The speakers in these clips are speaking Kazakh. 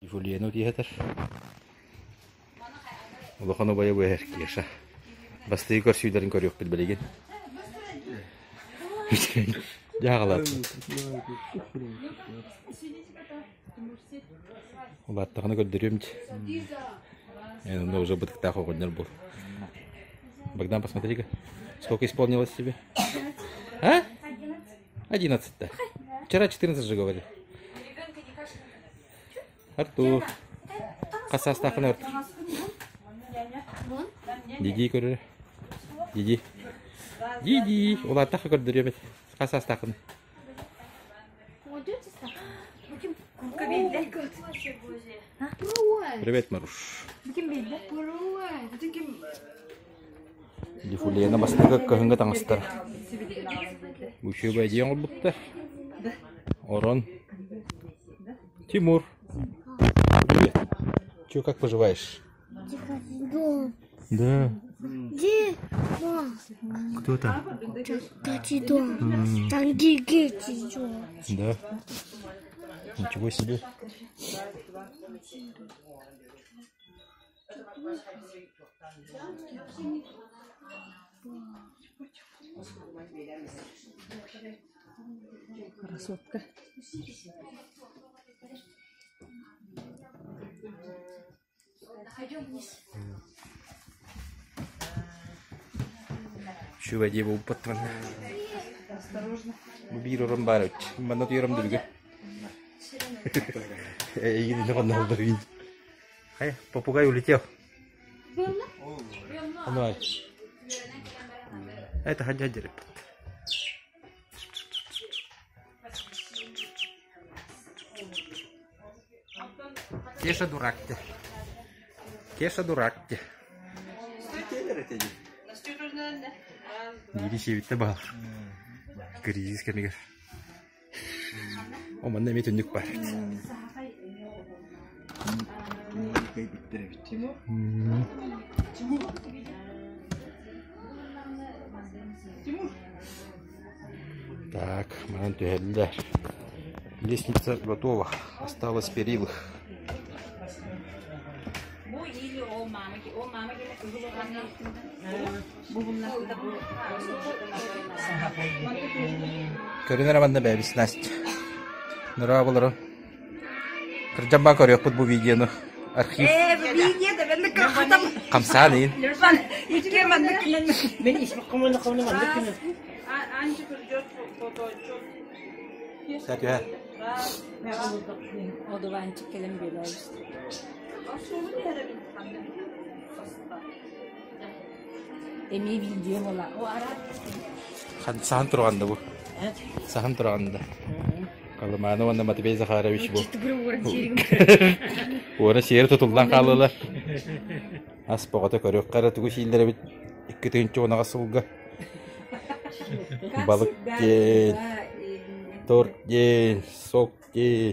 Juliano diyeter. Улаханы бая бәр кеша. Басты көрсүйләрен көрөк бил белеген. Ягалат. Улаттыгыны көрдөрөм. Он уже бытыкта хогоннар был. Богдан, посмотри-ка, сколько исполнилось тебе? А? 11, да. Вчера 14 же говорили. Артур. Каса стахын Артур. Диди көрі. Диди. Диди. Олар тақы көрдірі бет. Каса стахын. Привет, Маруш. Дифулена бастыга кыһыңга таңыстар. Бүшө байдыяң олбутта. Орон. Тимур. Привет. Чё, как поживаешь? Да. Где? Кто там? Тати дом. Там гигити идет. Да. Ничего себе. Красотка. Şu vadiye bu patron. Bu bir oran var. Bana diyorum dülge. İyi ne kadar oldu bin. Hayır, попугай улетел. Давай. Это ходячий репот. Кеша дурак ты. Кеша дурак ты. Не решивит бал. Кризис кемигер. O man demet önlük var. Так, манан түйелдер. Лестница готова. Осталось перил. Көрінер аманда бәбіс Настя. Нұра болыры. Кіржамба көрек бұд бұл видеоны. Архив. Видеода ben kapatam. Қамсан ең. İçke ben de ben işimi kımını ben de. Anca kıracağız foto çok. Sert ya. O da ben çekelim böyle işte. Aslında bir yere bir tane. Emeği video valla. O ara. Sahan тұрғанда бұл. Evet. Sahan тұрғанда. Kalau mana wanda mati beza xarawish bu. Ora şehir tutuldan qaldılar. As boğata körüp qara tugu şeýlere bit 2-3 onaga sulga. Balık ye. Tort ye, sok ye.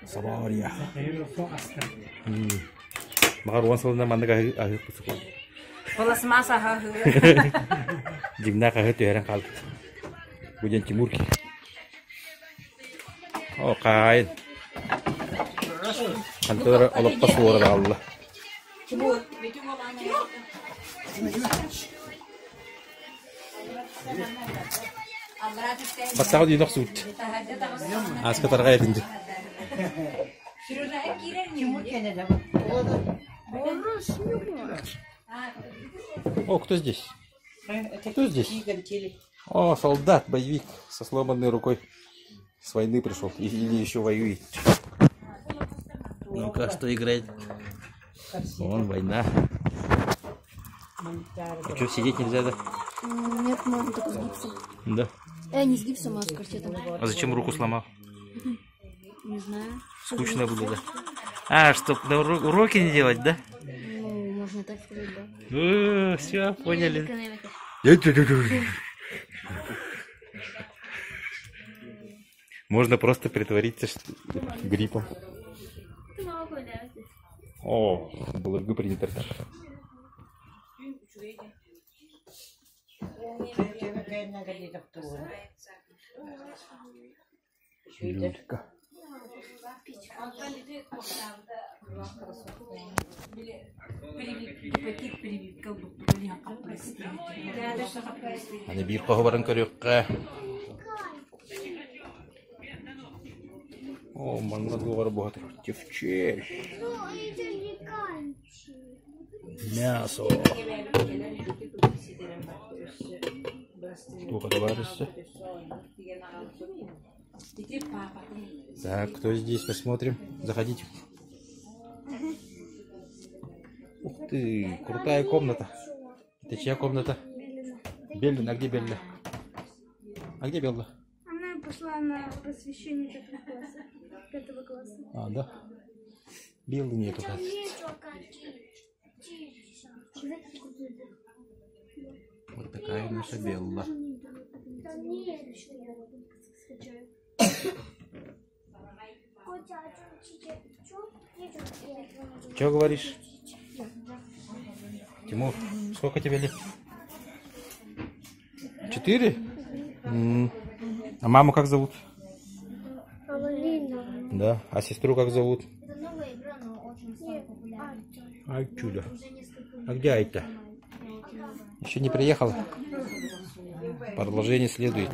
Sabar ya. Maka ruan salında manda ahı kusuk. Balası masa ha. Jimna kahı tüyeren qaldı. Bu jen Timur ki. Oh kain. Kantor alıp pas uğradı Allah. Basağı diyor sut. Az kadar gayet indi. О, кто здесь? Кто здесь? О, солдат, боевик со сломанной рукой. С войны пришел или еще воюет. Ну-ка, что играет? Вон война. А что, сидеть нельзя, да? Нет, можно только с гипсом. Да. Не с гипсом, а с корсетом. А зачем руку сломал? Не знаю. Скучно было, да? А, чтоб уроки не делать, да? Ну, можно так сказать, да. Все, поняли. Можно просто притвориться гриппом. О, булыргы принтер. Люлька. Аны бир кохобарын көрөккө. О, манга дугар бохот. Тевчель. Мясо. Сколько товарищей? Так, кто здесь? Посмотрим. Заходите. Ух ты, крутая комната. Это чья комната? Беллина. А где Белла? А где Белла? Она пошла на просвещение 5 класса. А, да? Беллы нету. Вот такая наша Белла. Че говоришь? Тимур, сколько тебе лет? 4? А маму как зовут? Да. А сестру как зовут? Айтюля. А где Айта? Еще не приехала? Продолжение следует.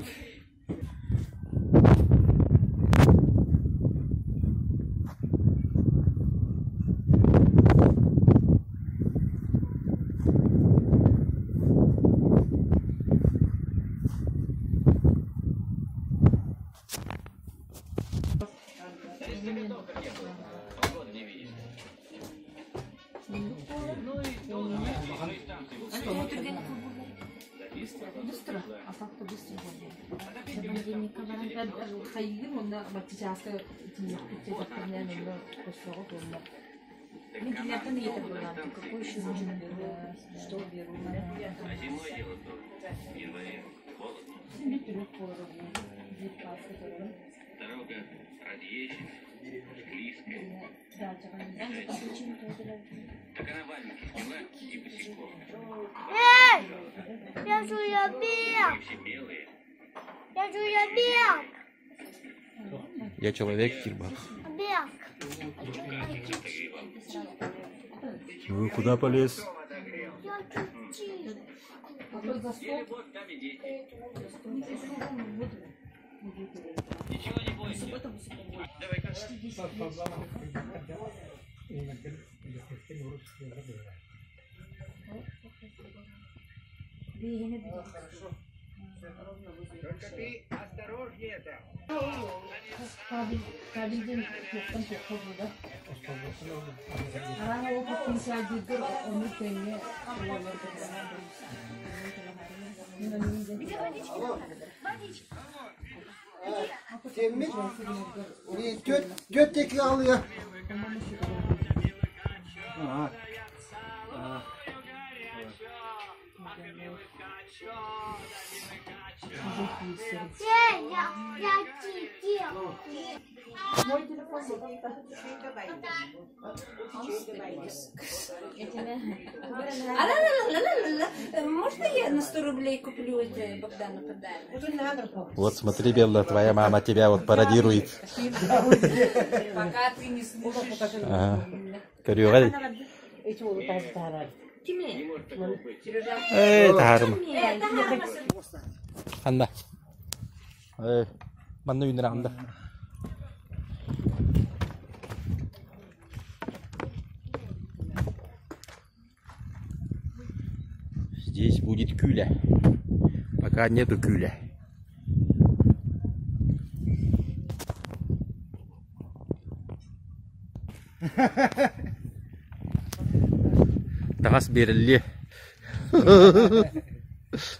Быстро, а как-то быстро. Хайгин, он на матчаска, непонятно, это было. Какой еще нужно было? Что беру? Дорога разъезжена, склизкая. Так она валенки сняла и босиком. Я жуя бег! Все белые. Я жуя бег! Я человек, Кирбас. Бег! Ну, куда полез? Я чуть-чуть. Ничего не бойся. Давай-ка. Только ты осторожнее там. Götteki alıyor. Я чуть-чуть. Мой телефон можно я на 100 рублей куплю это Богдану подарок? Вот смотри, Белла, твоя мама тебя вот пародирует. Пока ты не слушаешь. Көрüyor. Эй, таарым. Анда. Манна үйнер анда. Здесь будет кюля. Пока нету кюля. Тагас берилли.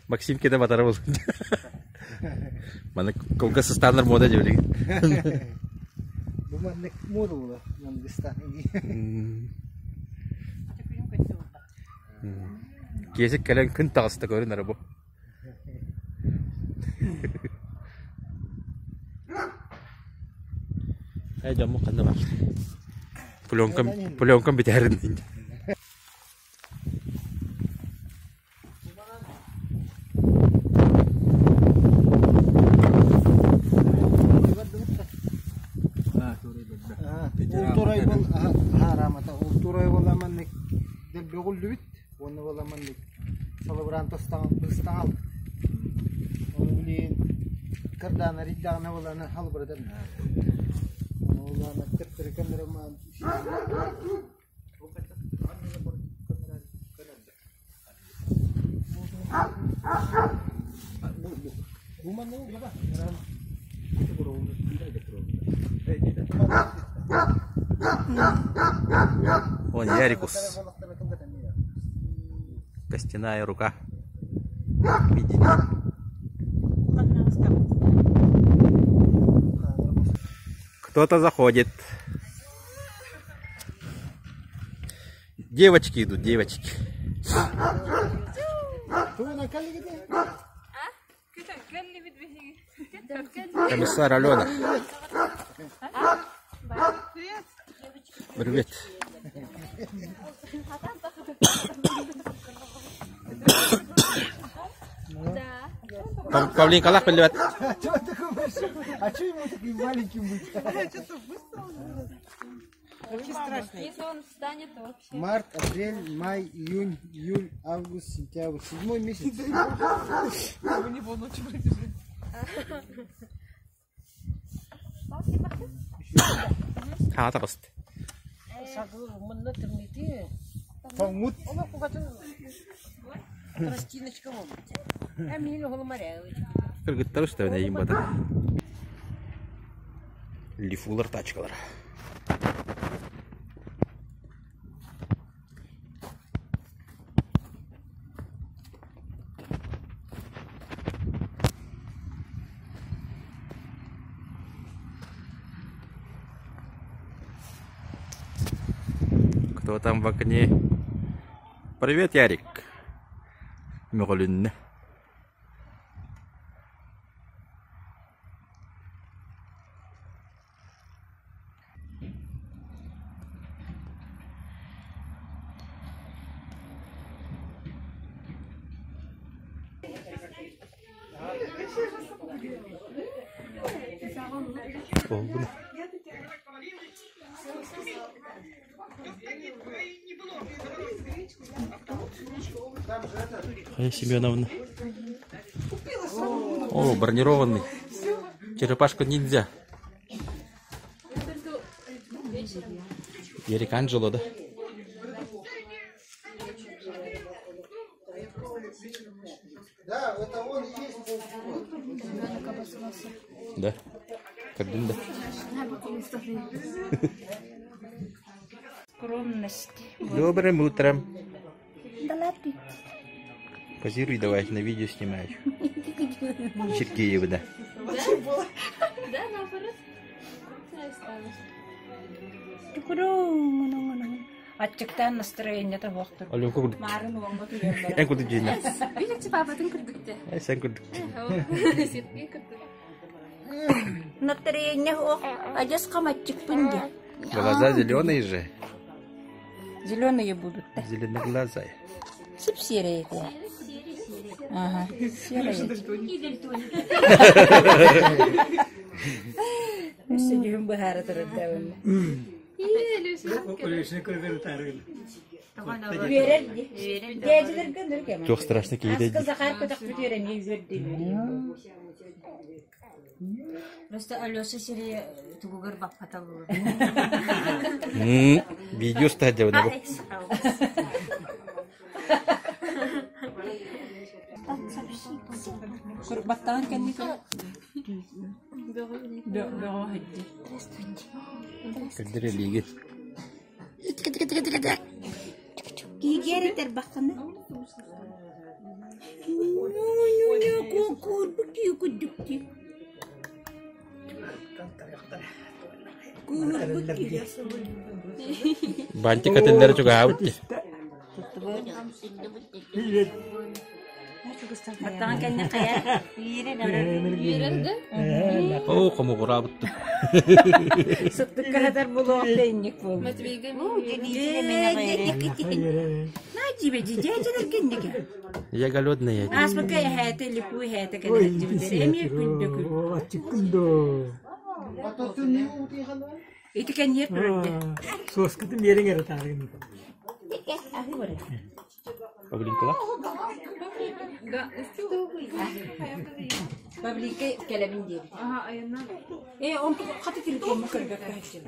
Максим кеде батары бол. Мана колгасы стандар мода деп эле. Bu mannek moda bu. Mangıstan. Kesik kelen күн тагыста көрүнөр бу. Ай жаму кандай бар. Пленкам битерин инде. бол харамата ултурай боламанник деп бөгүлдүбүт. Оны боламанник салыбран тостаңал. Оны билин кырдана риддагына боланы халбырдан. Оны кеттер камераман. Вон Ярикус. Костяная рука. Видите? Кто-то заходит. Девочки идут, девочки. Комиссар Алена. Привет. Павлин Калах, привет. А что ему таким маленьким быть? Очень страшно. Если он встанет, то вообще. Март, апрель, май, июнь, июль, август, сентябрь. 7 месяц. У него ночью выбежит. Хатаст. Помут. Тростиночка могут. А мне голоморяют. Кыргыттар үстәвенә иң бата. Лифулар тачкалар. Кто там в окне? Привет, Ярик. Мөғлүнне. Oldu. Ая Семеновна. О, бронированный. Черепашка ниндзя. Ярик Анджело, да? Да, это он и есть. Да. Кардин, да. Скромность. Добрым утром. Да ладно. Позируй давай, на видео снимаю. Сергеева, да. Да, наоборот. Ачыктан настроение-то вақтыр. Алёнка курдук. Марын оңға tuyarlar. Эн курдук жейна. Билетçi папатын курдукты. Sen kurduk. Сетке курдук. Настроение ох, ажас каматчык пынды. Глаза зеленые же. Зеленые будут. Зеленоглазая. Сип-серые. Ага, серые. Сегодня бахара тараддавын. Çok страшно кейледи. Просто Алёша серия тугугар бапата было. Видео стадия у него. Баттан кенди. Когда религия. Кигери тербахтаны. Бантик ателлер juga out. Баттан кенди кая? Йөрәдә. Oh, kamu kurang betul. Сыттык кадәр булу тенник бул. Матвейга Наҗибе җиҗәҗеләр кендик. Я голодная. Аспака хәтә липу хәтә кадәр җибе. Эми күндүк. Ачыккындо. Это конечно. Соскаты мерен это. Павлинка, да? Павлика келебин дейбит. Ага, аянна. Он каты телефон мукырга кайчыл.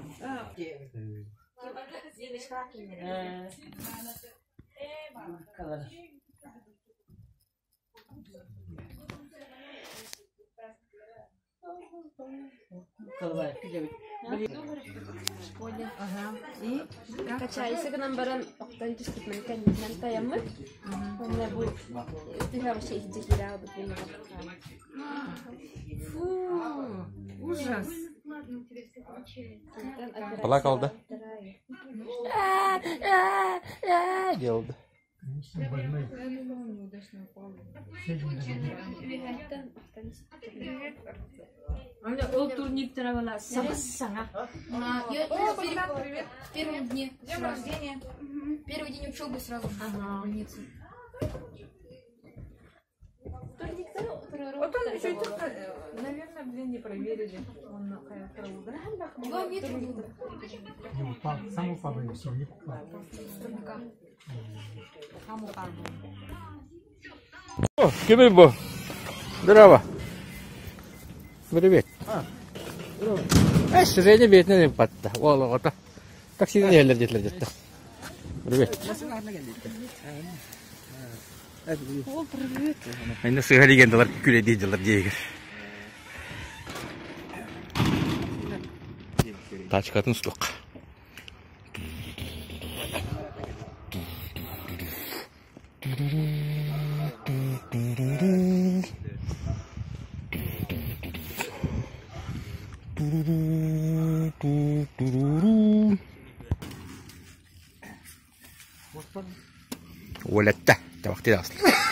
Качайся к нам баран, октан тискит мен kan таяммы. Онда бу тыга вообще издехира бу тыга. Фу, ужас. Плакал, да? Делал. Ол турник таравала сага. В первом дне рождения. Первый день учебы сразу в больницу. Вот он еще, наверное, блин, не проверили. Он на крову, да? 2 метра было. Саму папу все не попал. О, Кибибо. Здорово. Привет. Сізене бетіне дем қатты. Ола ғота. Таксиден елер жетті. Привет. О, привет. Енді сыға дегенділер күле дейділер дейгір. Тачкатын сұлық. ولدته توقتي اصلا